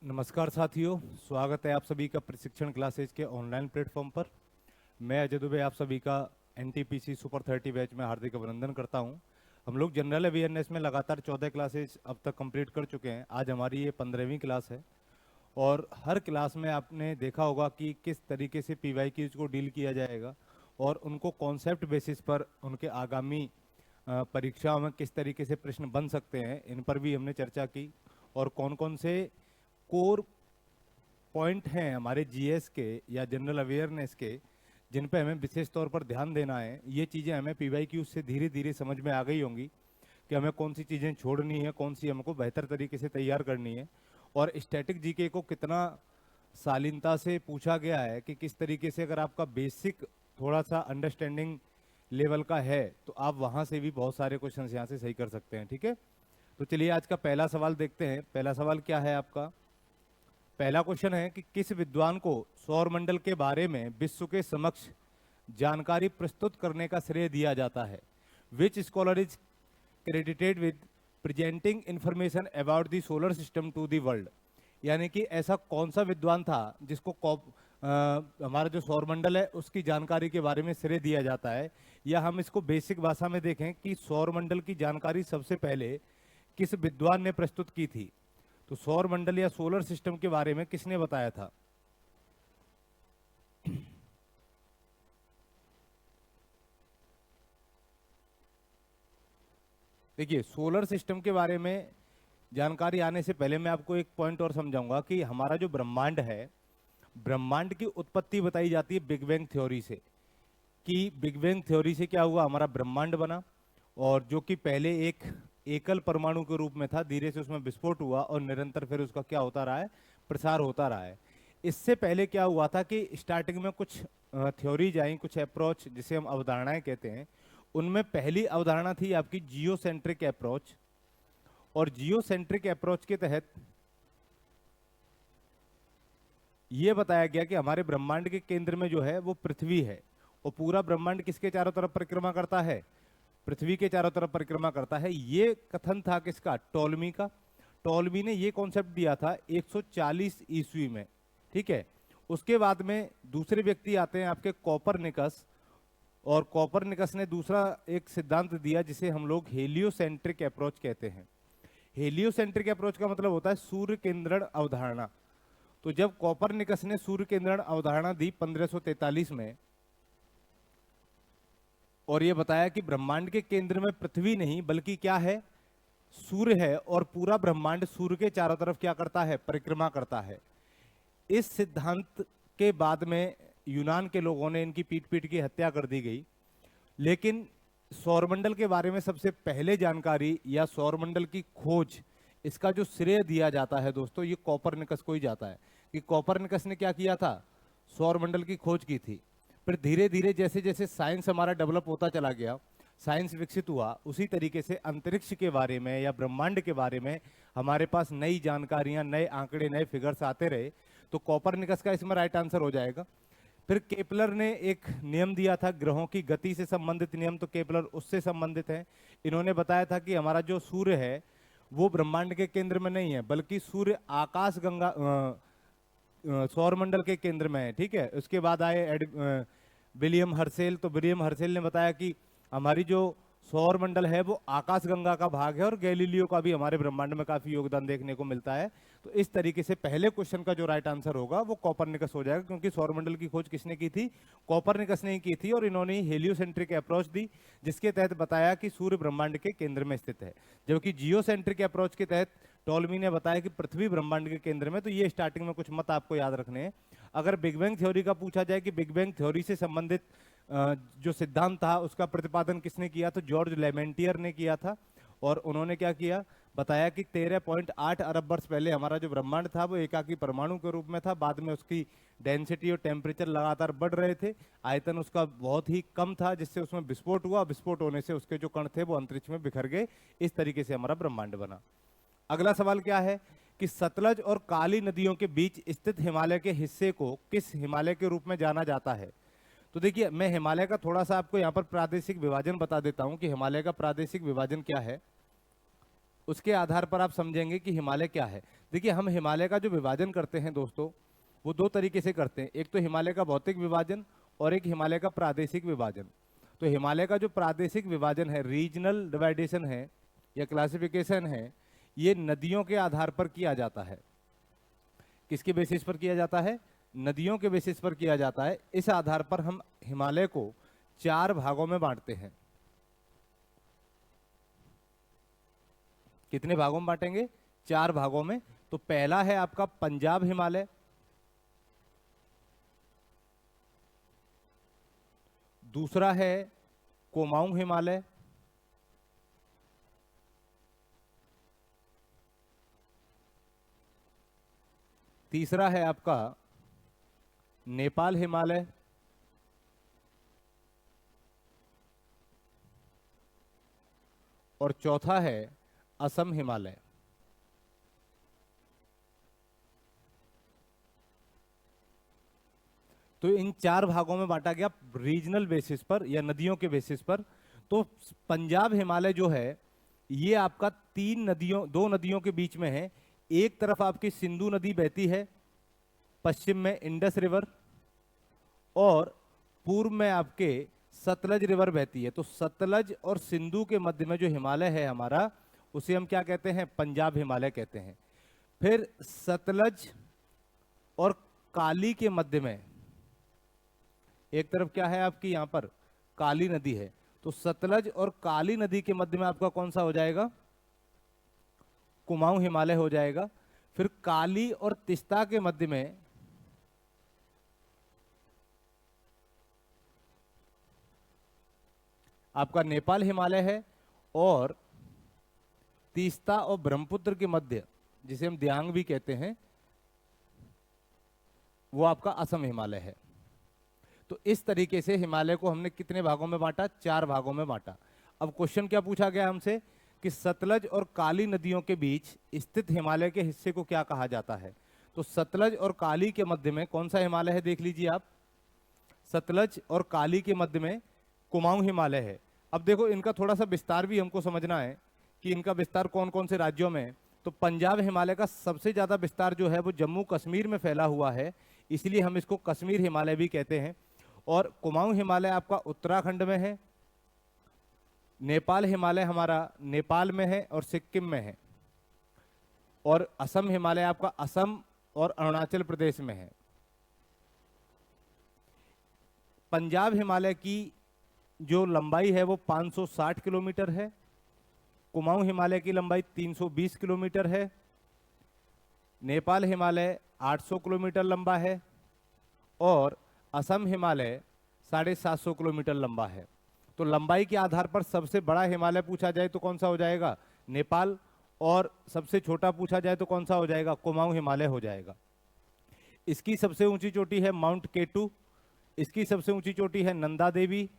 नमस्कार साथियों, स्वागत है आप सभी का प्रशिक्षण क्लासेज के ऑनलाइन प्लेटफॉर्म पर। मैं अजय दुबे आप सभी का एनटीपीसी सुपर 30 बैच में हार्दिक अभिनंदन करता हूं। हम लोग जनरल अवेयरनेस में लगातार 14 क्लासेज अब तक कंप्लीट कर चुके हैं। आज हमारी ये 15वीं क्लास है और हर क्लास में आपने देखा होगा कि किस तरीके से पीवाईक्यूज को डील किया जाएगा और उनको कॉन्सेप्ट बेसिस पर उनके आगामी परीक्षाओं में किस तरीके से प्रश्न बन सकते हैं, इन पर भी हमने चर्चा की। और कौन कौन से कोर पॉइंट हैं हमारे जीएस के या जनरल अवेयरनेस के जिन पे हमें विशेष तौर पर ध्यान देना है, ये चीज़ें हमें पीवाईक्यू से धीरे धीरे समझ में आ गई होंगी कि हमें कौन सी चीज़ें छोड़नी है, कौन सी हमको बेहतर तरीके से तैयार करनी है। और स्टैटिक जीके को कितना शालीनता से पूछा गया है कि किस तरीके से अगर आपका बेसिक थोड़ा सा अंडरस्टैंडिंग लेवल का है तो आप वहाँ से भी बहुत सारे क्वेश्चन यहाँ से सही कर सकते हैं। ठीक है, तो चलिए आज का पहला सवाल देखते हैं। पहला सवाल क्या है आपका? पहला क्वेश्चन है कि किस विद्वान को सौर मंडल के बारे में विश्व के समक्ष जानकारी प्रस्तुत करने का श्रेय दिया जाता है? Which scholar is credited with presenting information about the solar system to the world? यानी कि ऐसा कौन सा विद्वान था जिसको हमारा जो सौरमंडल है उसकी जानकारी के बारे में श्रेय दिया जाता है। या हम इसको बेसिक भाषा में देखें कि सौरमंडल की जानकारी सबसे पहले किस विद्वान ने प्रस्तुत की थी। तो सौर मंडल या सोलर सिस्टम के बारे में किसने बताया था? देखिए, सोलर सिस्टम के बारे में जानकारी आने से पहले मैं आपको एक पॉइंट और समझाऊंगा कि हमारा जो ब्रह्मांड है, ब्रह्मांड की उत्पत्ति बताई जाती है बिग बैंग थ्योरी से। कि बिग बैंग थ्योरी से क्या हुआ, हमारा ब्रह्मांड बना और जो कि पहले एक एकल परमाणु के रूप में था, धीरे से उसमें विस्फोट हुआ और निरंतर फिर उसका क्या होता रहा है, प्रसार होता रहा है। इससे पहले क्या हुआ था कि स्टार्टिंग में कुछ थ्योरीज आई, कुछ अप्रोच जिसे हम अवधारणाएं कहते हैं। उनमें पहली अवधारणा थी आपकी जियोसेंट्रिक अप्रोच। और जियोसेंट्रिक अप्रोच के तहत यह बताया गया कि हमारे ब्रह्मांड के केंद्र में जो है वो पृथ्वी है और पूरा ब्रह्मांड किसके चारों तरफ परिक्रमा करता है? पृथ्वी के चारों तरफ परिक्रमा करता है। ये कथन था किसका? टॉलमी का। टॉलमी ने ये कॉन्सेप्ट दिया था 140 ईस्वी में। ठीक है, उसके बाद में दूसरे व्यक्ति आते हैं आपके कॉपरनिकस। और कॉपरनिकस ने दूसरा एक सिद्धांत दिया जिसे हम लोग हेलियोसेंट्रिक अप्रोच कहते हैं। हेलियोसेंट्रिक अप्रोच का मतलब होता है सूर्य केंद्रण अवधारणा। तो जब कॉपरनिकस ने सूर्य केंद्रण अवधारणा दी 1543 में और यह बताया कि ब्रह्मांड के केंद्र में पृथ्वी नहीं बल्कि क्या है, सूर्य है और पूरा ब्रह्मांड सूर्य के चारों तरफ क्या करता है, परिक्रमा करता है। इस सिद्धांत के बाद में यूनान के लोगों ने इनकी पीट पीट की हत्या कर दी गई। लेकिन सौरमंडल के बारे में सबसे पहले जानकारी या सौरमंडल की खोज, इसका जो श्रेय दिया जाता है दोस्तों, ये कॉपरनिकस को ही जाता है। कि कॉपरनिकस ने क्या किया था, सौरमंडल की खोज की थी। फिर धीरे धीरे जैसे जैसे साइंस हमारा डेवलप होता चला गया, साइंस विकसित हुआ, उसी तरीके से अंतरिक्ष के बारे में या ब्रह्मांड के बारे में हमारे पास नई जानकारियां, नए आंकड़े, नए फिगर्स आते रहे। तो कॉपरनिकस का इसमें राइट आंसर हो जाएगा। फिर केपलर ने एक नियम दिया था ग्रहों की गति से संबंधित नियम, तो केपलर उससे संबंधित है। इन्होंने बताया था कि हमारा जो सूर्य है वो ब्रह्मांड के केंद्र में नहीं है बल्कि सूर्य आकाश गंगा सौरमंडल के केंद्र में है। ठीक है, उसके बाद आए विलियम हर्सेल। तो विलियम हर्सेल ने बताया कि हमारी जो सौरमंडल है वो आकाशगंगा का भाग है। और गैलीलियो का भी हमारे ब्रह्मांड में काफी योगदान देखने को मिलता है। तो इस तरीके से पहले क्वेश्चन का जो राइट आंसर होगा वो कॉपरनिकस हो जाएगा, क्योंकि सौरमंडल की खोज किसने की थी, कॉपरनिकस ने की थी। और इन्होंने हेलियोसेंट्रिक अप्रोच दी जिसके तहत बताया कि सूर्य ब्रह्मांड के केंद्र में स्थित है। जबकि जियोसेंट्रिक अप्रोच के तहत टॉलमी ने बताया कि पृथ्वी ब्रह्मांड के केंद्र में। तो ये स्टार्टिंग में कुछ मत आपको याद रखने हैं। अगर बिग बैंग थ्योरी का पूछा जाए कि बिग बैंग थ्योरी से संबंधित जो सिद्धांत था उसका प्रतिपादन किसने किया, तो जॉर्ज लेमेंटियर ने किया था। और उन्होंने क्या किया, बताया कि 13.8 अरब वर्ष पहले हमारा जो ब्रह्मांड था वो एकाकी परमाणु के रूप में था। बाद में उसकी डेंसिटी और टेम्परेचर लगातार बढ़ रहे थे, आयतन उसका बहुत ही कम था, जिससे उसमें विस्फोट हुआ। विस्फोट होने से उसके जो कण थे वो अंतरिक्ष में बिखर गए। इस तरीके से हमारा ब्रह्मांड बना। अगला सवाल क्या है कि सतलज और काली नदियों के बीच स्थित हिमालय के हिस्से को किस हिमालय के रूप में जाना जाता है? तो देखिए, मैं हिमालय का थोड़ा सा आपको यहाँ पर प्रादेशिक विभाजन बता देता हूं कि हिमालय का प्रादेशिक विभाजन क्या है। उसके आधार पर आप समझेंगे कि हिमालय क्या है। देखिए, हम हिमालय का जो विभाजन करते हैं दोस्तों, वो दो तरीके से करते हैं। एक तो हिमालय का भौतिक विभाजन और एक हिमालय का प्रादेशिक विभाजन। तो हिमालय का जो प्रादेशिक विभाजन है, रीजनल डिवाइडेशन है या क्लासिफिकेशन है, ये नदियों के आधार पर किया जाता है। किसके बेसिस पर किया जाता है? नदियों के बेसिस पर किया जाता है। इस आधार पर हम हिमालय को 4 भागों में बांटते हैं। कितने भागों में बांटेंगे? 4 भागों में। तो पहला है आपका पंजाब हिमालय, दूसरा है कुमाऊं हिमालय, तीसरा है आपका नेपाल हिमालय, और चौथा है असम हिमालय। तो इन 4 भागों में बांटा गया रीजनल बेसिस पर या नदियों के बेसिस पर। तो पंजाब हिमालय जो है, ये आपका 2 नदियों के बीच में है। एक तरफ आपकी सिंधु नदी बहती है, पश्चिम में इंडस रिवर, और पूर्व में आपके सतलज रिवर बहती है। तो सतलज और सिंधु के मध्य में जो हिमालय है हमारा, उसे हम क्या कहते हैं? पंजाब हिमालय कहते हैं। फिर सतलज और काली के मध्य में एक तरफ क्या है आपकी, यहां पर काली नदी है। तो सतलज और काली नदी के मध्य में आपका कौन सा हो जाएगा? कुमाऊं हिमालय हो जाएगा। फिर काली और तिस्ता के मध्य में आपका नेपाल हिमालय है, और तीस्ता और ब्रह्मपुत्र के मध्य, जिसे हम दियांग भी कहते हैं, वो आपका असम हिमालय है। तो इस तरीके से हिमालय को हमने कितने भागों में बांटा? 4 भागों में बांटा। अब क्वेश्चन क्या पूछा गया हमसे कि सतलज और काली नदियों के बीच स्थित हिमालय के हिस्से को क्या कहा जाता है? तो सतलज और काली के मध्य में कौन सा हिमालय है? देख लीजिए आप, सतलज और काली के मध्य में कुमाऊं हिमालय है। अब देखो, इनका थोड़ा सा विस्तार भी हमको समझना है कि इनका विस्तार कौन कौन से राज्यों में है। तो पंजाब हिमालय का सबसे ज्यादा विस्तार जो है वो जम्मू कश्मीर में फैला हुआ है, इसलिए हम इसको कश्मीर हिमालय भी कहते हैं। और कुमाऊं हिमालय आपका उत्तराखंड में है। नेपाल हिमालय हमारा नेपाल में है और सिक्किम में है। और असम हिमालय आपका असम और अरुणाचल प्रदेश में है। पंजाब हिमालय की जो लंबाई है वो 560 किलोमीटर है। कुमाऊं हिमालय की लंबाई 320 किलोमीटर है। नेपाल हिमालय 800 किलोमीटर लंबा है, और असम हिमालय 750 किलोमीटर लंबा है। तो लंबाई के आधार पर सबसे बड़ा हिमालय पूछा जाए तो कौन सा हो जाएगा? नेपाल। और सबसे छोटा पूछा जाए तो कौन सा हो जाएगा? कुमाऊं हिमालय हो जाएगा। इसकी सबसे ऊंची चोटी है माउंट केटू, इसकी सबसे ऊंची चोटी है नंदा देवी,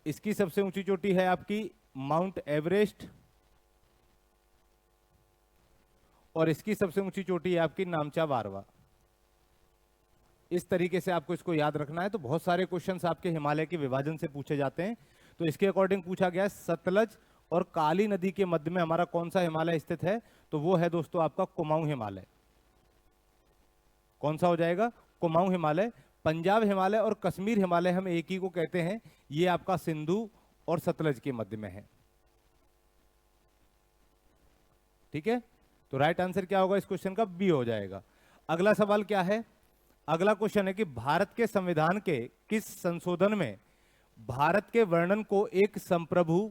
इसकी सबसे ऊंची चोटी है आपकी माउंट एवरेस्ट, और इसकी सबसे ऊंची चोटी है आपकी नामचा बारवा। इस तरीके से आपको इसको याद रखना है। तो बहुत सारे क्वेश्चंस आपके हिमालय के विभाजन से पूछे जाते हैं। तो इसके अकॉर्डिंग पूछा गया सतलज और काली नदी के मध्य में हमारा कौन सा हिमालय स्थित है? तो वो है दोस्तों आपका कुमाऊं हिमालय। कौन सा हो जाएगा? कुमाऊं हिमालय। पंजाब हिमालय और कश्मीर हिमालय हम एक ही को कहते हैं, ये आपका सिंधु और सतलज के मध्य में है। ठीक है, तो राइट आंसर क्या होगा इस क्वेश्चन का? बी हो जाएगा। अगला सवाल क्या है? अगला क्वेश्चन है कि भारत के संविधान के किस संशोधन में भारत के वर्णन को एक संप्रभु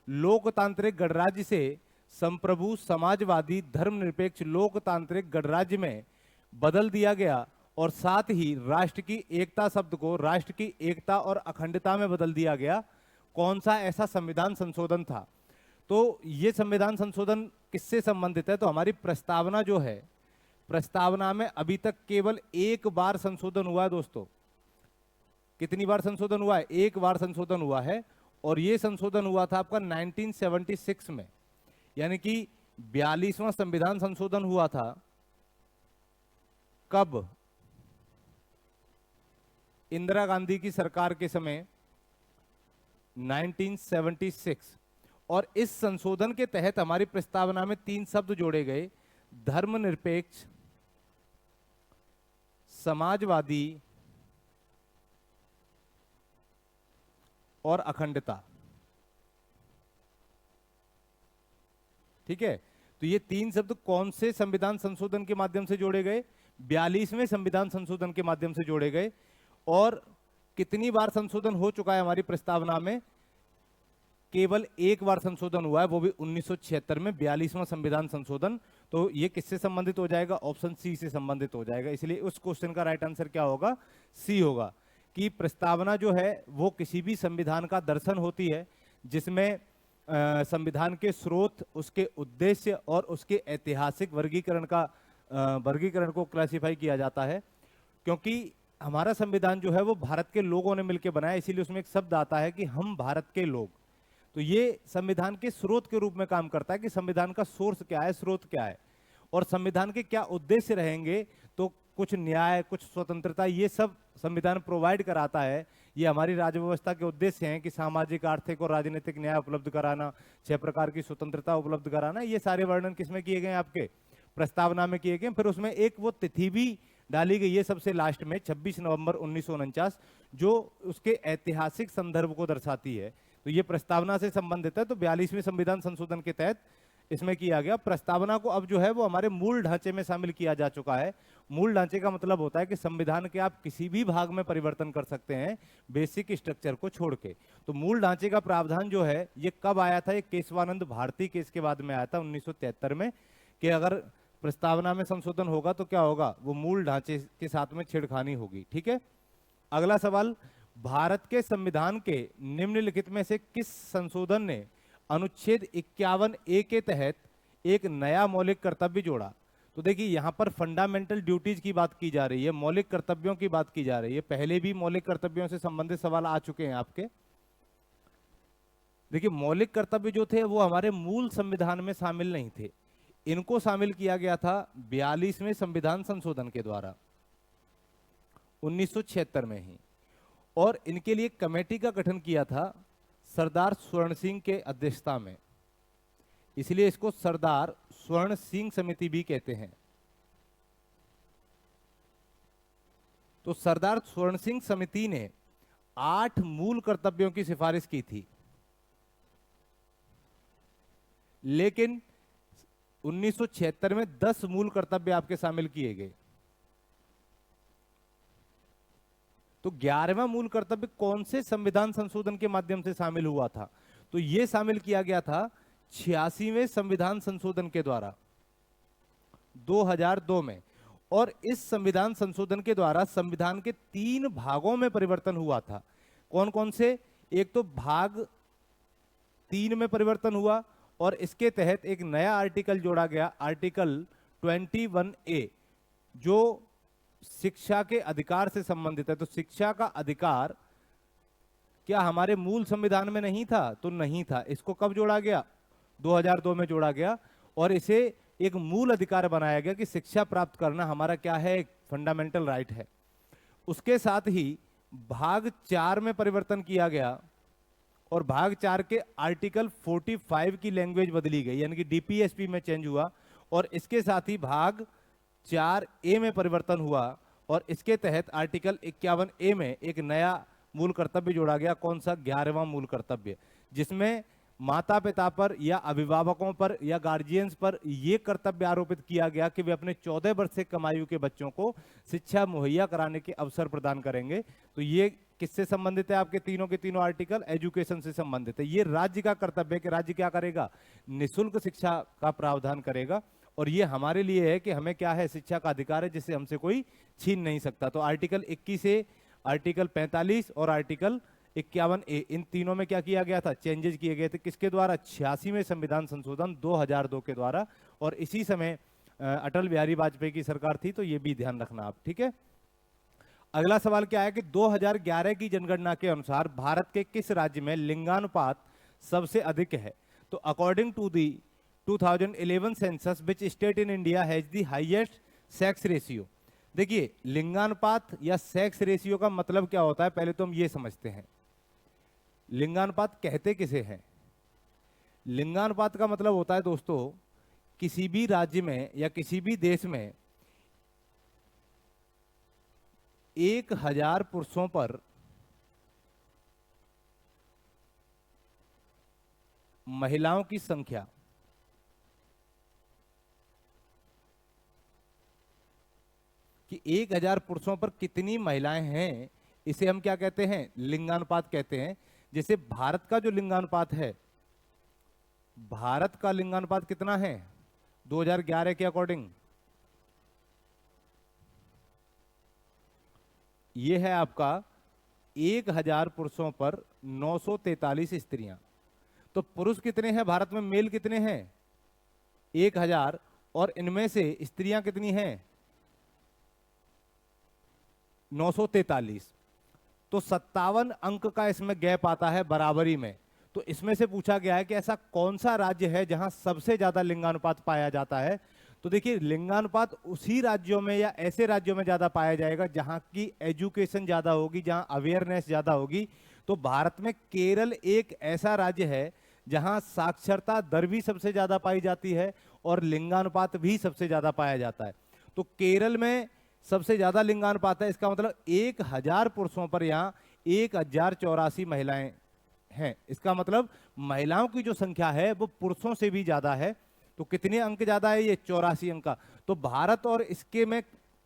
लोकतांत्रिक गणराज्य से संप्रभु समाजवादी धर्मनिरपेक्ष लोकतांत्रिक गणराज्य में बदल दिया गया, और साथ ही राष्ट्र की एकता शब्द को राष्ट्र की एकता और अखंडता में बदल दिया गया? कौन सा ऐसा संविधान संशोधन था? तो ये संविधान संशोधन किससे संबंधित है? तो हमारी प्रस्तावना जो है, प्रस्तावना में अभी तक केवल एक बार संशोधन हुआ है दोस्तों। कितनी बार संशोधन हुआ है? एक बार संशोधन हुआ है, और यह संशोधन हुआ था आपका 1976 में, यानी कि 42वां संविधान संशोधन हुआ था। कब? इंदिरा गांधी की सरकार के समय 1976। और इस संशोधन के तहत हमारी प्रस्तावना में 3 शब्द जोड़े गए, धर्मनिरपेक्ष, समाजवादी और अखंडता। ठीक है, तो ये 3 शब्द कौन से संविधान संशोधन के माध्यम से जोड़े गए? 42वें संविधान संशोधन के माध्यम से जोड़े गए। और कितनी बार संशोधन हो चुका है हमारी प्रस्तावना में? केवल एक बार संशोधन हुआ है, वो भी 1976 में, 42वां संविधान संशोधन। तो ये किससे संबंधित हो जाएगा? ऑप्शन सी से संबंधित हो जाएगा। इसलिए उस क्वेश्चन का राइट आंसर क्या होगा? सी होगा, कि प्रस्तावना जो है वो किसी भी संविधान का दर्शन होती है जिसमें संविधान के स्रोत, उसके उद्देश्य और उसके ऐतिहासिक वर्गीकरण को क्लासिफाई किया जाता है। क्योंकि हमारा संविधान जो है वो भारत के लोगों ने मिलकर बनाया, इसीलिए उसमें एक शब्द आता है कि हम भारत के लोग। तो ये संविधान के स्रोत के रूप में काम करता है कि संविधान का सोर्स क्या है, स्रोत क्या है, और संविधान के क्या उद्देश्य रहेंगे। तो कुछ न्याय, कुछ स्वतंत्रता, ये सब संविधान प्रोवाइड कराता है। ये हमारी राज्य व्यवस्था के उद्देश्य हैं कि सामाजिक, आर्थिक और राजनीतिक न्याय उपलब्ध कराना, 6 प्रकार की स्वतंत्रता उपलब्ध कराना। ये सारे वर्णन किसमें किए गए? आपके प्रस्तावना में किए गए। फिर उसमें एक वो तिथि भी डाली गई है सबसे लास्ट में, 26 नवंबर 1949, जो उसके ऐतिहासिक संदर्भ को दर्शाती है। तो ये प्रस्तावना से संबंधित है। तो 42वें संविधान संशोधन के तहत इसमें किया गया। प्रस्तावना को अब जो है वो हमारे मूल ढांचे में शामिल किया जा चुका है। मूल ढांचे का मतलब होता है कि संविधान के आप किसी भी भाग में परिवर्तन कर सकते हैं, बेसिक स्ट्रक्चर को छोड़ के। तो मूल ढांचे का प्रावधान जो है ये कब आया था? ये केशवानंद भारती केस के बाद में आया था 1973 में, कि अगर प्रस्तावना में संशोधन होगा तो क्या होगा? वो मूल ढांचे के साथ में छेड़खानी होगी। ठीक है, अगला सवाल, भारत के संविधान के निम्नलिखित में से किस संशोधन ने अनुच्छेद 51A के तहत एक नया मौलिक कर्तव्य जोड़ा? तो देखिए यहां पर फंडामेंटल ड्यूटीज की बात की जा रही है, मौलिक कर्तव्यों की बात की जा रही है। पहले भी मौलिक कर्तव्यों से संबंधित सवाल आ चुके हैं आपके। देखिए मौलिक कर्तव्य जो थे वो हमारे मूल संविधान में शामिल नहीं थे, इनको शामिल किया गया था 42वें संविधान संशोधन के द्वारा 1976 में ही। और इनके लिए कमेटी का गठन किया था सरदार स्वर्ण सिंह के अध्यक्षता में, इसलिए इसको सरदार स्वर्ण सिंह समिति भी कहते हैं। तो सरदार स्वर्ण सिंह समिति ने 8 मूल कर्तव्यों की सिफारिश की थी, लेकिन 1976 में 10 मूल कर्तव्य आपके शामिल किए गए। तो 11वां मूल कर्तव्य कौन से संविधान संशोधन के माध्यम से शामिल हुआ था? तो यह शामिल किया गया था 86वें संविधान संशोधन के द्वारा 2002 में। और इस संविधान संशोधन के द्वारा संविधान के 3 भागों में परिवर्तन हुआ था। कौन कौन से? एक तो भाग 3 में परिवर्तन हुआ और इसके तहत एक नया आर्टिकल जोड़ा गया, आर्टिकल 21A, जो शिक्षा के अधिकार से संबंधित है। तो शिक्षा का अधिकार क्या हमारे मूल संविधान में नहीं था? तो नहीं था। इसको कब जोड़ा गया? 2002 में जोड़ा गया और इसे एक मूल अधिकार बनाया गया कि शिक्षा प्राप्त करना हमारा क्या है? एक फंडामेंटल राइट है। उसके साथ ही भाग 4 में परिवर्तन किया गया और भाग 4 के आर्टिकल 45 की लैंग्वेज बदली गई, यानी कि डीपीएसपी में चेंज हुआ। और इसके साथ ही भाग 4A में परिवर्तन हुआ और इसके तहत आर्टिकल 51A में एक नया मूल कर्तव्य जोड़ा गया। कौन सा? 11वां मूल कर्तव्य, जिसमें माता पिता पर या अभिभावकों पर या गार्जियंस पर यह कर्तव्य आरोपित किया गया कि वे अपने 14 वर्ष से कम आयु के बच्चों को शिक्षा मुहैया कराने के अवसर प्रदान करेंगे। तो ये किससे संबंधित है? आपके तीनों के तीनों आर्टिकल एजुकेशन से संबंधित है। ये राज्य का कर्तव्य है कि राज्य क्या करेगा? निःशुल्क शिक्षा का प्रावधान करेगा। और ये हमारे लिए है कि हमें क्या है? शिक्षा का अधिकार है जिसे हमसे कोई छीन नहीं सकता। तो आर्टिकल 21 से आर्टिकल 45 और आर्टिकल 51A, इन तीनों में क्या किया गया था? चेंजेस किए गए थे। किसके द्वारा? 86वें संविधान संशोधन 2002 के द्वारा। और इसी समय अटल बिहारी वाजपेयी की सरकार थी, तो ये भी ध्यान रखना आप। ठीक है, अगला सवाल क्या है कि 2011 की जनगणना के अनुसार भारत के किस राज्य में लिंगानुपात सबसे अधिक है? तो according to the 2011 census which state in India has the highest sex ratio. देखिए लिंगानुपात या सेक्स रेशियो का मतलब क्या होता है, पहले तो हम ये समझते हैं। लिंगानुपात कहते किसे हैं? लिंगानुपात का मतलब होता है दोस्तों, किसी भी राज्य में या किसी भी देश में 1000 पुरुषों पर महिलाओं की संख्या, कि 1000 पुरुषों पर कितनी महिलाएं हैं, इसे हम क्या कहते हैं? लिंगानुपात कहते हैं। जैसे भारत का जो लिंगानुपात है, भारत का लिंगानुपात कितना है 2011 के अकॉर्डिंग? ये है आपका 1000 पुरुषों पर 943 स्त्रियां। तो पुरुष कितने हैं भारत में, मेल कितने हैं? 1000, और इनमें से स्त्रियां कितनी हैं? 943। तो 57 अंक का इसमें गैप आता है बराबरी में। तो इसमें से पूछा गया है कि ऐसा कौन सा राज्य है जहां सबसे ज्यादा लिंगानुपात पाया जाता है। तो देखिए, लिंगानुपात उसी राज्यों में या ऐसे राज्यों में ज्यादा पाया जाएगा जहां की एजुकेशन ज्यादा होगी, जहां अवेयरनेस ज्यादा होगी। तो भारत में केरल एक ऐसा राज्य है जहां साक्षरता दर भी सबसे ज्यादा पाई जाती है और लिंगानुपात भी सबसे ज्यादा पाया जाता है। तो केरल में सबसे ज्यादा लिंगानुपात है, इसका मतलब 1000 पुरुषों पर यहां 1084 महिलाएं हैं। इसका मतलब महिलाओं की जो संख्या है वो पुरुषों से भी ज्यादा है। तो कितने अंक ज्यादा है? ये 84 अंक का। तो भारत और इसके में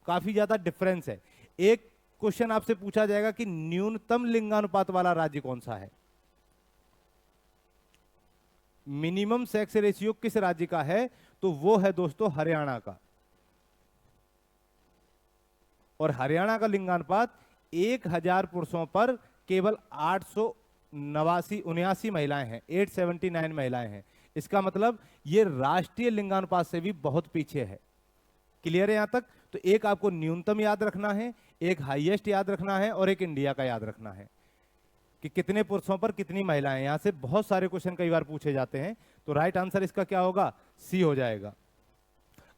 काफी ज्यादा डिफरेंस है। एक क्वेश्चन आपसे पूछा जाएगा कि न्यूनतम लिंगानुपात वाला राज्य कौन सा है, मिनिमम सेक्स रेशियो किस राज्य का है? तो वो है दोस्तों हरियाणा का। और हरियाणा का लिंगानुपात 1000 पुरुषों पर केवल 879 महिलाएं हैं, 879 महिलाएं हैं। इसका मतलब ये राष्ट्रीय लिंगानुपात से भी बहुत पीछे है। क्लियर है यहां तक? तो एक आपको न्यूनतम याद रखना है, एक हाईएस्ट याद रखना है, और एक इंडिया का याद रखना है कि कितने पुरुषों पर कितनी महिलाएं। यहां से बहुत सारे क्वेश्चन कई बार पूछे जाते हैं। तो राइट आंसर इसका क्या होगा? सी हो जाएगा।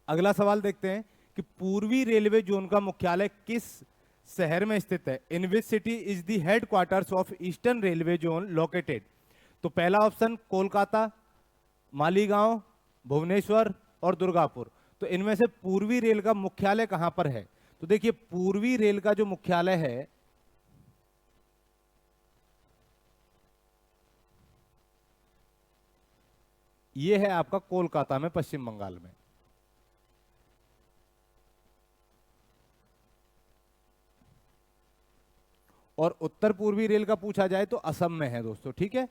अगला सवाल देखते हैं कि पूर्वी रेलवे जोन का मुख्यालय किस शहर में स्थित है? In which city is the headquarters of eastern railway zone located? तो पहला ऑप्शन कोलकाता, मालीगांव, भुवनेश्वर और दुर्गापुर। तो इनमें से पूर्वी रेल का मुख्यालय कहां पर है? तो देखिए, पूर्वी रेल का जो मुख्यालय है यह है आपका कोलकाता में, पश्चिम बंगाल में। और उत्तर पूर्वी रेल का पूछा जाए तो असम में है दोस्तों। ठीक है,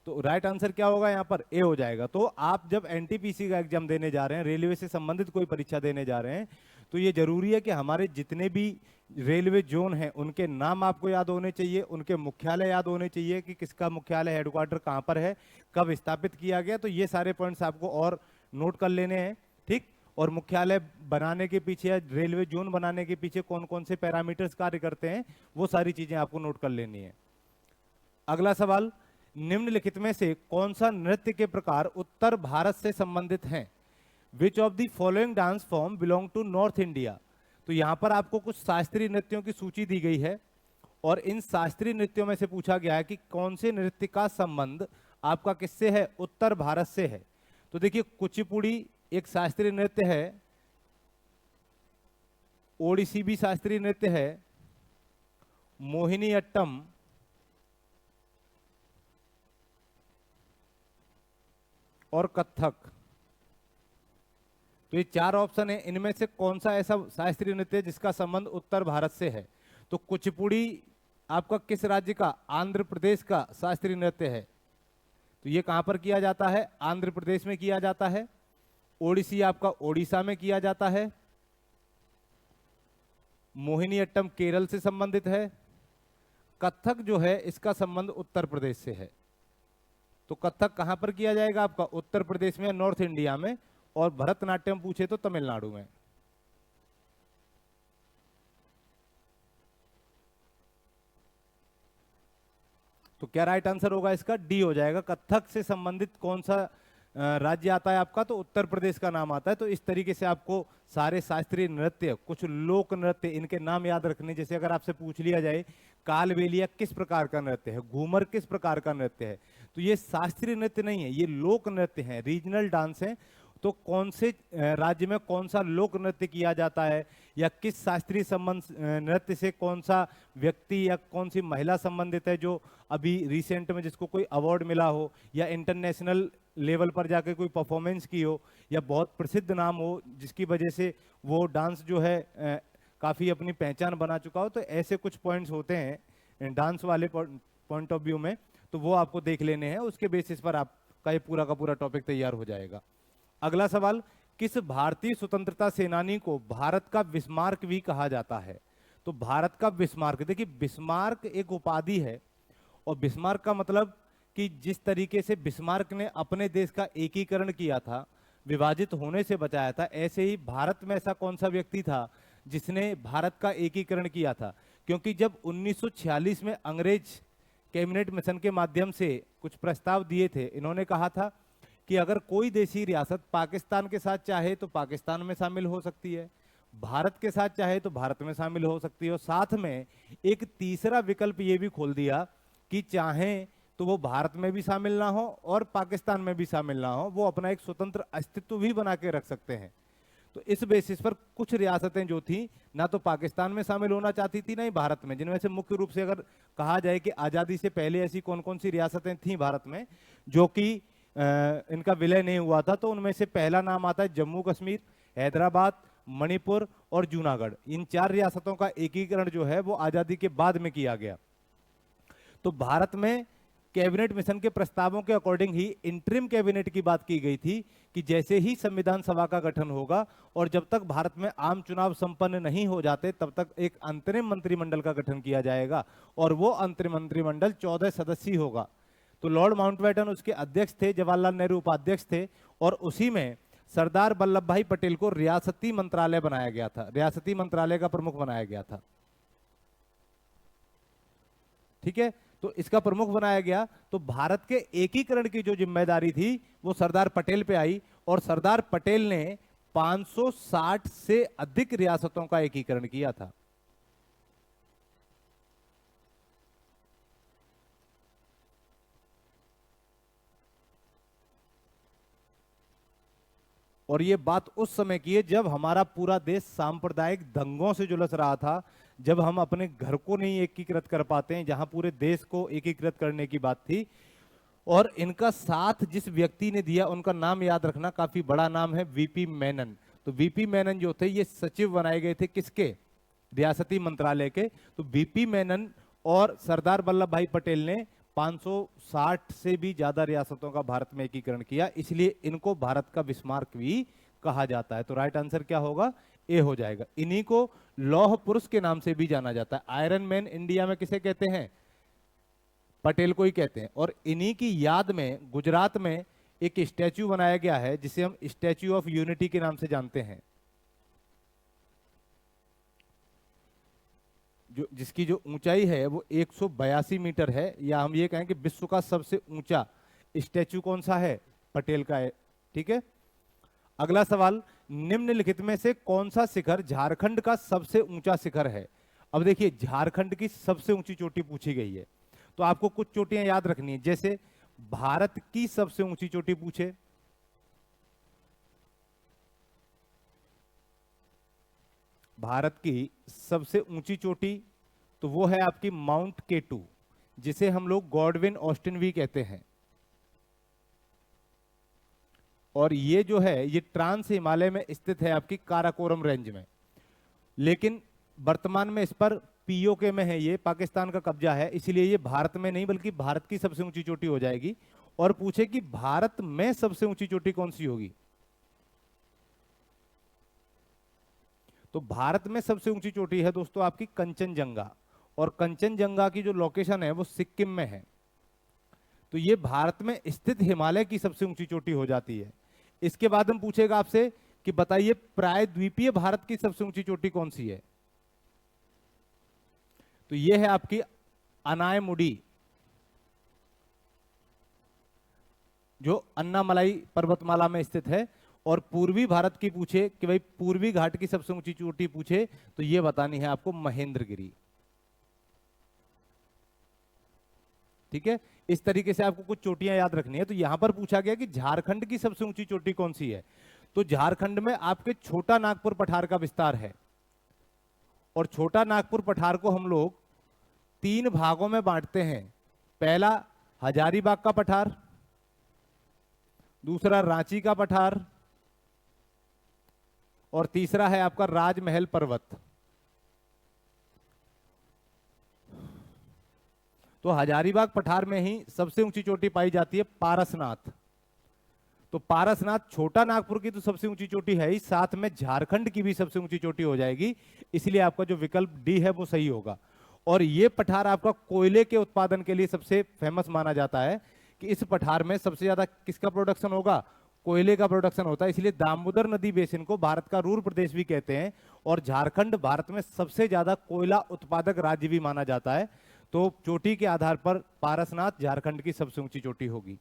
तो राइट आंसर क्या होगा यहां पर? ए हो जाएगा। तो आप जब एनटीपीसी का एग्जाम देने जा रहे हैं, रेलवे से संबंधित कोई परीक्षा देने जा रहे हैं, तो ये जरूरी है कि हमारे जितने भी रेलवे जोन हैं उनके नाम आपको याद होने चाहिए, उनके मुख्यालय याद होने चाहिए कि किसका मुख्यालय हेडक्वार्टर कहां पर है, कब स्थापित किया गया। तो ये सारे पॉइंट्स आपको और नोट कर लेने हैं। ठीक, और मुख्यालय बनाने के पीछे या रेलवे जोन बनाने के पीछे कौन कौन से पैरामीटर्स कार्य करते हैं, वो सारी चीजें आपको नोट कर लेनी है। अगला सवाल, निम्नलिखित में से कौन सा नृत्य के प्रकार उत्तर भारत से संबंधित हैं? Which of the following dance form belong to North India? तो यहां पर आपको कुछ शास्त्रीय नृत्यों की सूची दी गई है और इन शास्त्रीय नृत्यों में से पूछा गया है कि कौन से नृत्य का संबंध आपका किससे है? उत्तर भारत से है। तो देखिए, कुचिपुड़ी एक शास्त्रीय नृत्य है, ओडिसी भी शास्त्रीय नृत्य है, मोहिनीअट्टम और कथक। तो ये चार ऑप्शन है, इनमें से कौन सा ऐसा शास्त्रीय नृत्य है जिसका संबंध उत्तर भारत से है? तो कुचिपुड़ी आपका किस राज्य का? आंध्र प्रदेश का शास्त्रीय नृत्य है। तो ये कहां पर किया जाता है? आंध्र प्रदेश में किया जाता है। ओडिसी आपका ओडिशा में किया जाता है। मोहिनीअट्टम केरल से संबंधित है। कथक जो है इसका संबंध उत्तर प्रदेश से है। तो कथक कहां पर किया जाएगा आपका? उत्तर प्रदेश में, नॉर्थ इंडिया में। और भरतनाट्यम पूछे तो तमिलनाडु में। तो क्या राइट आंसर होगा इसका? डी हो जाएगा। कथक से संबंधित कौन सा राज्य आता है आपका? तो उत्तर प्रदेश का नाम आता है। तो इस तरीके से आपको सारे शास्त्रीय नृत्य, कुछ लोक नृत्य, इनके नाम याद रखने। जैसे अगर आपसे पूछ लिया जाए कालबेलिया किस प्रकार का नृत्य है, घूमर किस प्रकार का नृत्य है, तो ये शास्त्रीय नृत्य नहीं है, ये लोक नृत्य है, रीजनल डांस है। तो कौन से राज्य में कौन सा लोक नृत्य किया जाता है, या किस शास्त्रीय संबंध नृत्य से कौन सा व्यक्ति या कौन सी महिला संबंधित है जो अभी रिसेंट में जिसको कोई अवार्ड मिला हो, या इंटरनेशनल लेवल पर जाके कोई परफॉर्मेंस की हो, या बहुत प्रसिद्ध नाम हो जिसकी वजह से वो डांस जो है काफ़ी अपनी पहचान बना चुका हो। तो ऐसे कुछ पॉइंट्स होते हैं डांस वाले पॉइंट ऑफ व्यू में, तो वो आपको देख लेने हैं, उसके बेसिस पर आपका ये पूरा का पूरा टॉपिक तैयार हो जाएगा। अगला सवाल, किस भारतीय स्वतंत्रता सेनानी को भारत का बिस्मार्क भी कहा जाता है? तो भारत का बिस्मार्क, देखिए बिस्मार्क एक उपाधि है, और बिस्मार्क का मतलब कि जिस तरीके से बिस्मार्क ने अपने देश का एकीकरण किया था, विभाजित होने से बचाया था, ऐसे ही भारत में ऐसा कौन सा व्यक्ति था जिसने भारत का एकीकरण किया था? क्योंकि जब 1946 में अंग्रेज कैबिनेट मिशन के माध्यम से कुछ प्रस्ताव दिए थे, इन्होंने कहा था कि अगर कोई देशी रियासत पाकिस्तान के साथ चाहे तो पाकिस्तान में शामिल हो सकती है, भारत के साथ चाहे तो भारत में शामिल हो सकती है, और साथ में एक तीसरा विकल्प ये भी खोल दिया कि चाहे तो वो भारत में भी शामिल ना हो और पाकिस्तान में भी शामिल ना हो, वो अपना एक स्वतंत्र अस्तित्व भी बना के रख सकते हैं। तो इस बेसिस पर कुछ रियासतें जो थी ना तो पाकिस्तान में शामिल होना चाहती थी ना ही भारत में, जिनमें से मुख्य रूप से अगर कहा जाए कि आज़ादी से पहले ऐसी कौन कौन सी रियासतें थीं भारत में जो कि इनका विलय नहीं हुआ था, तो उनमें से पहला नाम आता है जम्मू कश्मीर, हैदराबाद, मणिपुर और जूनागढ़। इन 4 रियासतों का एकीकरण जो है वो आज़ादी के बाद में किया गया। तो भारत में कैबिनेट मिशन के प्रस्तावों के अकॉर्डिंग ही इंटरिम कैबिनेट की बात की गई थी कि जैसे ही संविधान सभा का गठन होगा और जब तक भारत में आम चुनाव संपन्न नहीं हो जाते तब तक एक अंतरिम मंत्रिमंडल का गठन किया जाएगा, और वो अंतरिम मंत्रिमंडल 14 सदस्यीय होगा। तो लॉर्ड माउंटबेटन उसके अध्यक्ष थे, जवाहरलाल नेहरू उपाध्यक्ष थे, और उसी में सरदार वल्लभ भाई पटेल को रियासती मंत्रालय बनाया गया था, रियासती मंत्रालय का प्रमुख बनाया गया था। ठीक है, तो इसका प्रमुख बनाया गया। तो भारत के एकीकरण की जो जिम्मेदारी थी वो सरदार पटेल पे आई, और सरदार पटेल ने 560 से अधिक रियासतों का एकीकरण किया था। और ये बात उस समय की है जब हमारा पूरा देश सांप्रदायिक दंगों से झुलस रहा था, जब हम अपने घर को नहीं एकीकृत कर पाते हैं, जहां पूरे देश को एकीकृत करने की बात थी। और इनका साथ जिस व्यक्ति ने दिया उनका नाम याद रखना, काफी बड़ा नाम है, वीपी मेनन। तो वीपी मेनन जो थे ये सचिव बनाए गए थे किसके? रियासती मंत्रालय के। तो वीपी मेनन और सरदार वल्लभ भाई पटेल ने 560 से भी ज्यादा रियासतों का भारत में एकीकरण किया, इसलिए इनको भारत का बिस्मार्क भी कहा जाता है। तो राइट आंसर क्या होगा? ए हो जाएगा। इन्हीं को लौह पुरुष के नाम से भी जाना जाता है। आयरन मैन इंडिया में किसे कहते हैं? पटेल को ही कहते हैं। और इन्हीं की याद में गुजरात में एक स्टैच्यू बनाया गया है जिसे हम स्टैच्यू ऑफ यूनिटी के नाम से जानते हैं, जिसकी जो ऊंचाई है वो 182 मीटर है, या हम ये कहें कि विश्व का सबसे ऊंचा स्टैच्यू कौन सा है? पटेल का है। ठीक है, अगला सवाल, निम्नलिखित में से कौन सा शिखर झारखंड का सबसे ऊंचा शिखर है? अब देखिए झारखंड की सबसे ऊंची चोटी पूछी गई है, तो आपको कुछ चोटियां याद रखनी है। जैसे भारत की सबसे ऊंची चोटी पूछे, भारत की सबसे ऊंची चोटी तो वो है आपकी माउंट केटू, जिसे हम लोग गॉडविन ऑस्टिन भी कहते हैं। और ये जो है ये ट्रांस हिमालय में स्थित है आपकी काराकोरम रेंज में, लेकिन वर्तमान में इस पर पीओके में है, ये पाकिस्तान का कब्जा है, इसलिए ये भारत में नहीं बल्कि भारत की सबसे ऊंची चोटी हो जाएगी। और पूछे कि भारत में सबसे ऊंची चोटी कौन सी होगी, तो भारत में सबसे ऊंची चोटी है दोस्तों आपकी कंचनजंगा, और कंचनजंगा की जो लोकेशन है वो सिक्किम में है। तो ये भारत में स्थित हिमालय की सबसे ऊंची चोटी हो जाती है। इसके बाद हम पूछेगा आपसे कि बताइए प्रायद्वीपीय भारत की सबसे ऊंची चोटी कौन सी है? तो ये है आपकी अनायमुडी, जो अन्नामलाई पर्वतमाला में स्थित है। और पूर्वी भारत की पूछे कि भाई पूर्वी घाट की सबसे ऊंची चोटी पूछे तो ये बतानी है आपको महेंद्रगिरी। ठीक है, इस तरीके से आपको कुछ चोटियां याद रखनी है। तो यहां पर पूछा गया कि झारखंड की सबसे ऊंची चोटी कौन सी है, तो झारखंड में आपके छोटा नागपुर पठार का विस्तार है। और छोटा नागपुर पठार को हम लोग 3 भागों में बांटते हैं। पहला हजारीबाग का पठार, दूसरा रांची का पठार, और तीसरा है आपका राजमहल पर्वत। तो हजारीबाग पठार में ही सबसे ऊंची चोटी पाई जाती है पारसनाथ। तो पारसनाथ छोटा नागपुर की तो सबसे ऊंची चोटी है ही, साथ में झारखंड की भी सबसे ऊंची चोटी हो जाएगी, इसलिए आपका जो विकल्प डी है वो सही होगा। और ये पठार आपका कोयले के उत्पादन के लिए सबसे फेमस माना जाता है कि इस पठार में सबसे ज्यादा किसका प्रोडक्शन होगा, कोयले का प्रोडक्शन होता है। इसलिए दामोदर नदी बेसिन को भारत का रूर प्रदेश भी कहते हैं, और झारखंड भारत में सबसे ज्यादा कोयला उत्पादक राज्य भी माना जाता है। तो चोटी के आधार पर पारसनाथ झारखंड की सबसे ऊंची चोटी होगी।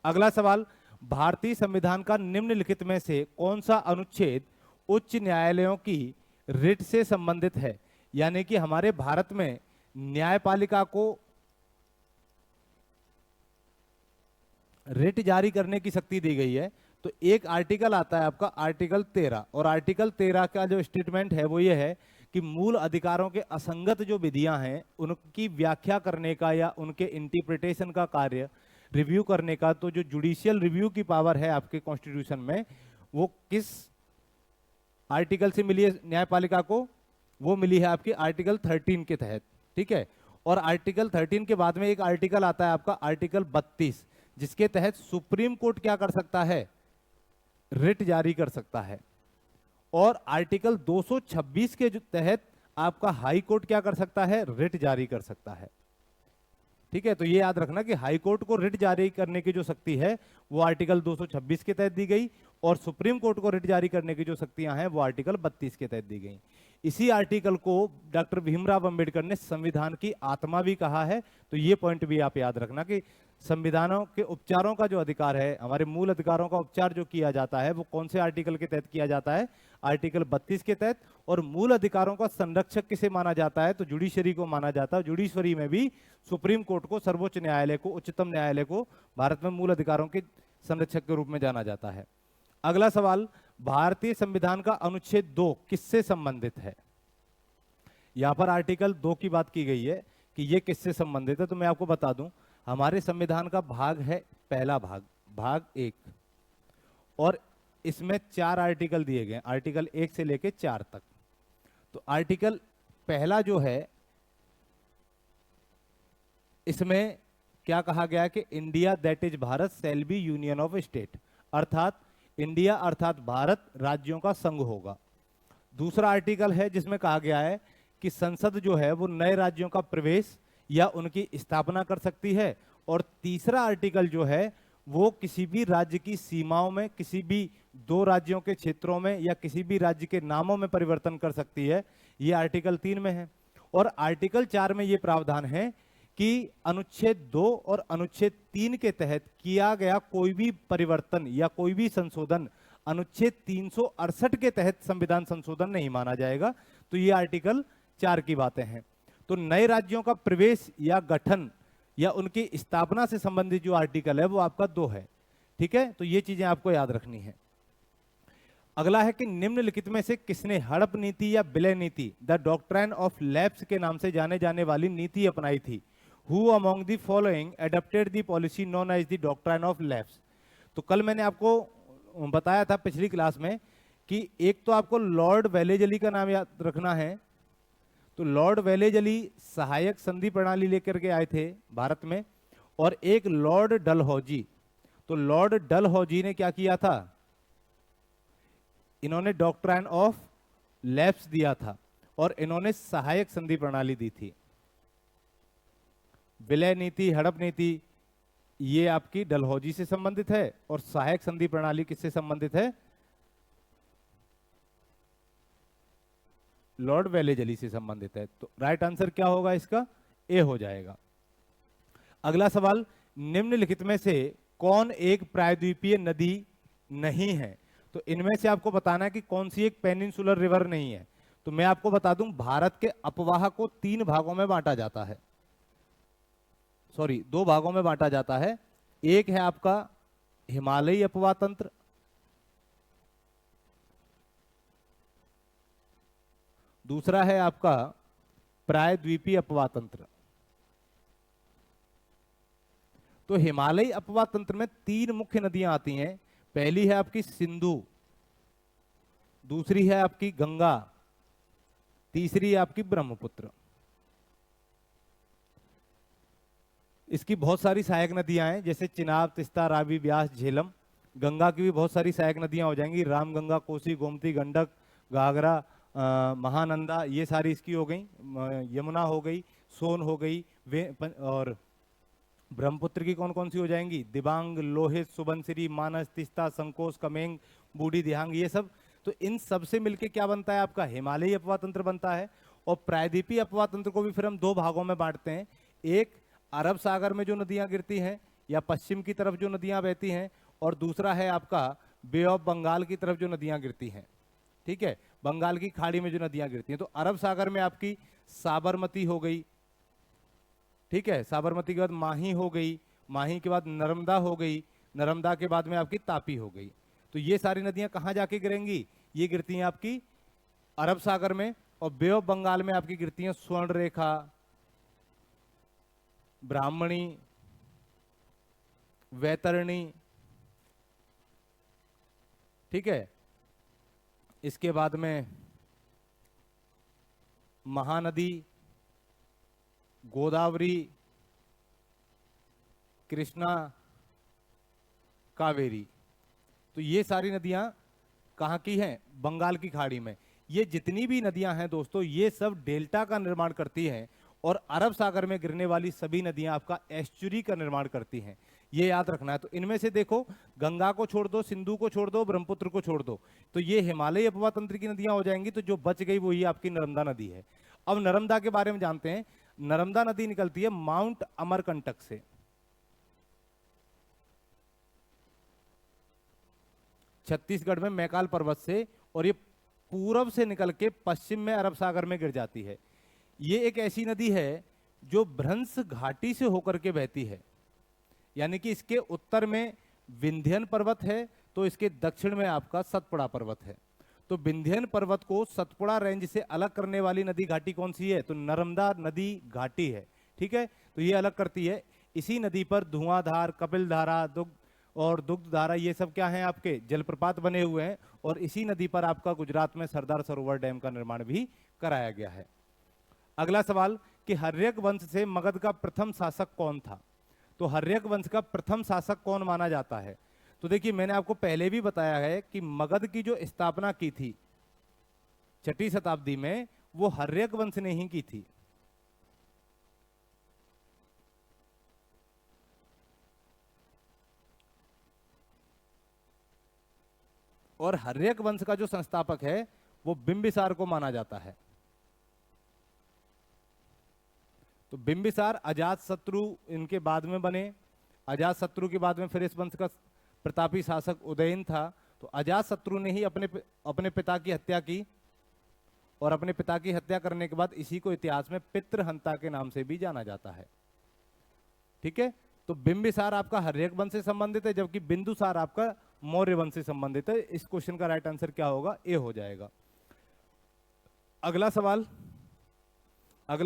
अगला सवाल, भारतीय संविधान का निम्नलिखित में से कौन सा अनुच्छेद उच्च न्यायालयों की रिट से संबंधित है। यानी कि हमारे भारत में न्यायपालिका को रिट जारी करने की शक्ति दी गई है। तो एक आर्टिकल आता है आपका आर्टिकल 13, और आर्टिकल 13 का जो स्टेटमेंट है वो ये है कि मूल अधिकारों के असंगत जो विधियां हैं उनकी व्याख्या करने का या उनके इंटरप्रिटेशन का कार्य रिव्यू करने का, तो जो जुडिशियल रिव्यू की पावर है आपके कॉन्स्टिट्यूशन में, वो किस आर्टिकल से मिली है न्यायपालिका को, वो मिली है आपकी आर्टिकल 13 के तहत। ठीक है, और आर्टिकल 13 के बाद में एक आर्टिकल आता है आपका आर्टिकल 32, जिसके तहत सुप्रीम कोर्ट क्या कर सकता है, रिट जारी कर सकता है। और आर्टिकल 226 के तहत आपका हाई कोर्ट क्या कर सकता है, रिट जारी कर सकता है। ठीक है, तो ये याद रखना कि हाई कोर्ट को रिट जारी करने की जो शक्ति है वो आर्टिकल 226 के तहत दी गई, और सुप्रीम कोर्ट को रिट जारी करने की जो शक्तियां हैं वो आर्टिकल 32 के तहत दी गई। इसी आर्टिकल को डॉक्टर भीमराव अंबेडकर ने संविधान की आत्मा भी कहा है। तो ये पॉइंट भी आप याद रखना कि संविधानों के उपचारों का जो अधिकार है, हमारे मूल अधिकारों का उपचार जो किया जाता है वो कौन से आर्टिकल के तहत किया जाता है, आर्टिकल 32 के तहत। और मूल अधिकारों का संरक्षक किसे माना जाता है, तो जुडिशरी को माना जाता है। जुडिशरी में भी सुप्रीम कोर्ट को, सर्वोच्च न्यायालय को, उच्चतम न्यायालय को भारत में मूल अधिकारों के संरक्षक के रूप में जाना जाता है। अगला सवाल, भारतीय संविधान का अनुच्छेद 2 किससे संबंधित है। यहां पर आर्टिकल 2 की बात की गई है कि यह किससे संबंधित है। तो मैं आपको बता दूं, हमारे संविधान का भाग है पहला भाग, भाग 1, और इसमें 4 आर्टिकल दिए गए, आर्टिकल 1 से लेके 4 तक। तो आर्टिकल पहला जो है, इसमें क्या कहा गया है कि India that is Bharat shall be union of state, अर्थात इंडिया अर्थात भारत राज्यों का संघ होगा। दूसरा आर्टिकल है जिसमें कहा गया है कि संसद जो है वो नए राज्यों का प्रवेश या उनकी स्थापना कर सकती है। और तीसरा आर्टिकल जो है वो किसी भी राज्य की सीमाओं में, किसी भी 2 राज्यों के क्षेत्रों में या किसी भी राज्य के नामों में परिवर्तन कर सकती है। ये आर्टिकल 3 में है। और आर्टिकल 4 में ये प्रावधान है कि अनुच्छेद 2 और अनुच्छेद 3 के तहत किया गया कोई भी परिवर्तन या कोई भी संशोधन अनुच्छेद 368 के तहत संविधान संशोधन नहीं माना जाएगा। तो ये आर्टिकल 4 की बातें हैं। तो नए राज्यों का प्रवेश या गठन या उनकी स्थापना से संबंधित जो आर्टिकल है वो आपका 2 है। ठीक है, तो ये चीजें आपको याद रखनी है। अगला है कि निम्नलिखित में से किसने हड़प नीति या विलय नीति, द डॉक्ट्राइन ऑफ लैप्स के नाम से जाने जाने वाली नीति अपनाई थी। Who among the following adopted the policy known as the doctrine of lapse? तो कल मैंने आपको बताया था पिछली क्लास में कि एक तो आपको लॉर्ड वेलेजली का नाम याद रखना है। तो लॉर्ड वेलेजली सहायक संधि प्रणाली लेकर के आए थे भारत में, और एक लॉर्ड डलहौजी। तो लॉर्ड डलहौजी ने क्या किया था, इन्होंने डॉक्ट्राइन ऑफ लैप्स दिया था और इन्होंने सहायक संधि प्रणाली दी थी। विलय नीति, हड़प नीति, ये आपकी डलहौजी से संबंधित है, और सहायक संधि प्रणाली किससे संबंधित है, लॉर्ड वेलेजली से संबंधित है। तो राइट आंसर क्या होगा इसका, ए हो जाएगा। अगला सवाल, निम्नलिखित में से कौन एक प्रायद्वीपीय नदी नहीं है। तो इनमें से आपको बताना है कि कौन सी एक पेनिनसुलर रिवर नहीं है। तो मैं आपको बता दूं, भारत के अपवाह को 3 भागों में बांटा जाता है। सॉरी, दो भागों में बांटा जाता है। एक है आपका हिमालयी अपवाह तंत्र, दूसरा है आपका प्रायद्वीपीय अपवाह तंत्र। तो हिमालयी अपवाह तंत्र में तीन मुख्य नदियां आती हैं। पहली है आपकी सिंधु, दूसरी है आपकी गंगा, तीसरी है आपकी ब्रह्मपुत्र। इसकी बहुत सारी सहायक नदियां हैं, जैसे चिनाब, तिस्ता, रावी, ब्यास, झेलम। गंगा की भी बहुत सारी सहायक नदियां हो जाएंगी, रामगंगा, कोसी, गोमती, गंडक, घाघरा, महानंदा, ये सारी इसकी हो गई। यमुना हो गई, सोन हो गई, और ब्रह्मपुत्र की कौन कौन सी हो जाएंगी? दिबांग, लोहित, सुबनसिरी, मानस, तिस्ता, संकोच, कमेंग, बूढ़ी, दिहांग, ये सब। तो इन सब से मिलके क्या बनता है? आपका हिमालयी अपवाह तंत्र बनता है। और प्रायद्वीपीय अपवाह तंत्र को भी फिर हम दो भागों में बांटते हैं। एक अरब सागर में जो नदियां गिरती हैं या पश्चिम की तरफ जो नदियां बहती हैं, और दूसरा है आपका बे ऑफ बंगाल की तरफ जो नदियां गिरती हैं। ठीक है, बंगाल की खाड़ी में जो नदियां गिरती हैं। तो अरब सागर में आपकी साबरमती हो गई, ठीक है, साबरमती के बाद माही हो गई, माही के बाद नर्मदा हो गई, नर्मदा के बाद में आपकी तापी हो गई। तो ये सारी नदियां कहां जाके गिरेंगी? ये गिरती हैं आपकी अरब सागर में, और बे ऑफ बंगाल में आपकी गिरती हैं स्वर्ण रेखा, ब्राह्मणी, वैतरणी। ठीक है, इसके बाद में महानदी, गोदावरी, कृष्णा, कावेरी। तो ये सारी नदियां कहां की हैं? बंगाल की खाड़ी में। ये जितनी भी नदियां हैं दोस्तों, ये सब डेल्टा का निर्माण करती हैं, और अरब सागर में गिरने वाली सभी नदियां आपका एस्चुरी का निर्माण करती हैं। ये याद रखना है। तो इनमें से देखो, गंगा को छोड़ दो, सिंधु को छोड़ दो, ब्रह्मपुत्र को छोड़ दो, तो ये हिमालयी अपवाह तंत्र की नदियां हो जाएंगी। तो जो बच गई वो ये आपकी नर्मदा नदी है। अब नर्मदा के बारे में जानते हैं। नर्मदा नदी निकलती है माउंट अमरकंटक से। छत्तीसगढ़ में मैकाल पर्वत से, और ये पूरब से निकल के पश्चिम में अरब सागर में गिर जाती है। ये एक ऐसी नदी है जो भ्रंश घाटी से होकर के बहती है, यानी कि इसके उत्तर में विंध्यन पर्वत है, तो इसके दक्षिण में आपका सतपुड़ा पर्वत है। तो विंध्यन पर्वत को सतपुड़ा रेंज से अलग करने वाली नदी घाटी कौन सी है? तो नर्मदा नदी घाटी है। ठीक है, तो ये अलग करती है। इसी नदी पर धुआंधार, कपिलधारा, दुग्धधारा, ये सब क्या हैं? आपके जलप्रपात बने हुए हैं। और इसी नदी पर आपका गुजरात में सरदार सरोवर डैम का निर्माण भी कराया गया है। अगला सवाल कि हर्यक वंश से मगध का प्रथम शासक कौन था? तो हर्यक वंश का प्रथम शासक कौन माना जाता है? तो देखिए, मैंने आपको पहले भी बताया है कि मगध की जो स्थापना की थी 6वीं शताब्दी में, वो हर्यक वंश ने ही की थी। और हर्यक वंश का जो संस्थापक है वो बिंबिसार को माना जाता है। तो बिंबिसार अजातशत्रु इनके बाद में बने। अजातशत्रु के बाद में फिर इस वंश का प्रतापी शासक उदयन था। तो अजातशत्रु ने ही अपने पिता की हत्या की, और अपने पिता की हत्या करने के बाद इसी को इतिहास में पितृहंता के नाम से भी जाना जाता है। ठीक है, तो बिंबिसार आपका हर्यक वंश से संबंधित है, जबकि बिंदुसार आपका मौर्य वंश से संबंधित है। इस क्वेश्चन का राइट आंसर क्या होगा? ए हो जाएगा। अगला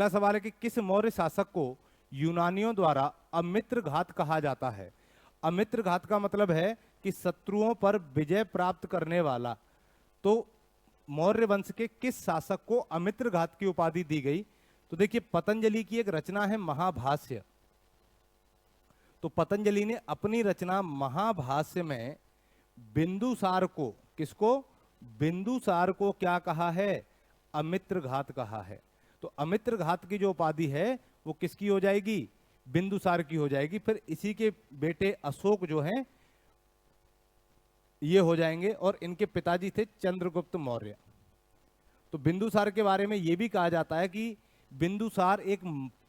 सवाल है कि किस मौर्य शासक को यूनानियों द्वारा अमित्र घात कहा जाता है? अमित्र घात का मतलब है कि शत्रुओं पर विजय प्राप्त करने वाला। तो मौर्य वंश के किस शासक को अमित्र घात की उपाधि दी गई? तो देखिए, पतंजलि की एक रचना है महाभाष्य। तो पतंजलि ने अपनी रचना महाभाष्य में बिंदुसार को, किसको? बिंदुसार को क्या कहा है? अमित्र घात कहा है। तो अमित्र घात की जो उपाधि है वो किसकी हो जाएगी? बिंदुसार की हो जाएगी। फिर इसी के बेटे अशोक जो हैं ये हो जाएंगे, और इनके पिताजी थे चंद्रगुप्त मौर्य। तो बिंदुसार के बारे में यह भी कहा जाता है कि बिंदुसार एक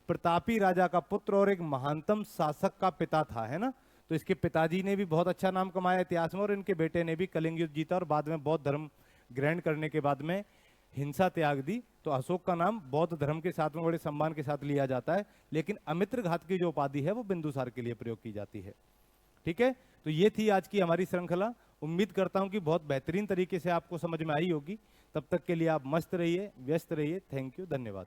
प्रतापी राजा का पुत्र और एक महानतम शासक का पिता था, है ना। तो इसके पिताजी ने भी बहुत अच्छा नाम कमाया इतिहास में, और इनके बेटे ने भी कलिंग युद्ध जीता, और बाद में बौद्ध धर्म ग्रहण करने के बाद में हिंसा त्याग दी, तो अशोक का नाम बौद्ध धर्म के साथ में बड़े सम्मान के साथ लिया जाता है, लेकिन अमित्र घात की जो उपाधि है वो बिंदुसार के लिए प्रयोग की जाती है। ठीक है, तो ये थी आज की हमारी श्रृंखला। उम्मीद करता हूं कि बहुत बेहतरीन तरीके से आपको समझ में आई होगी। तब तक के लिए आप मस्त रहिए, व्यस्त रहिए। थैंक यू, धन्यवाद।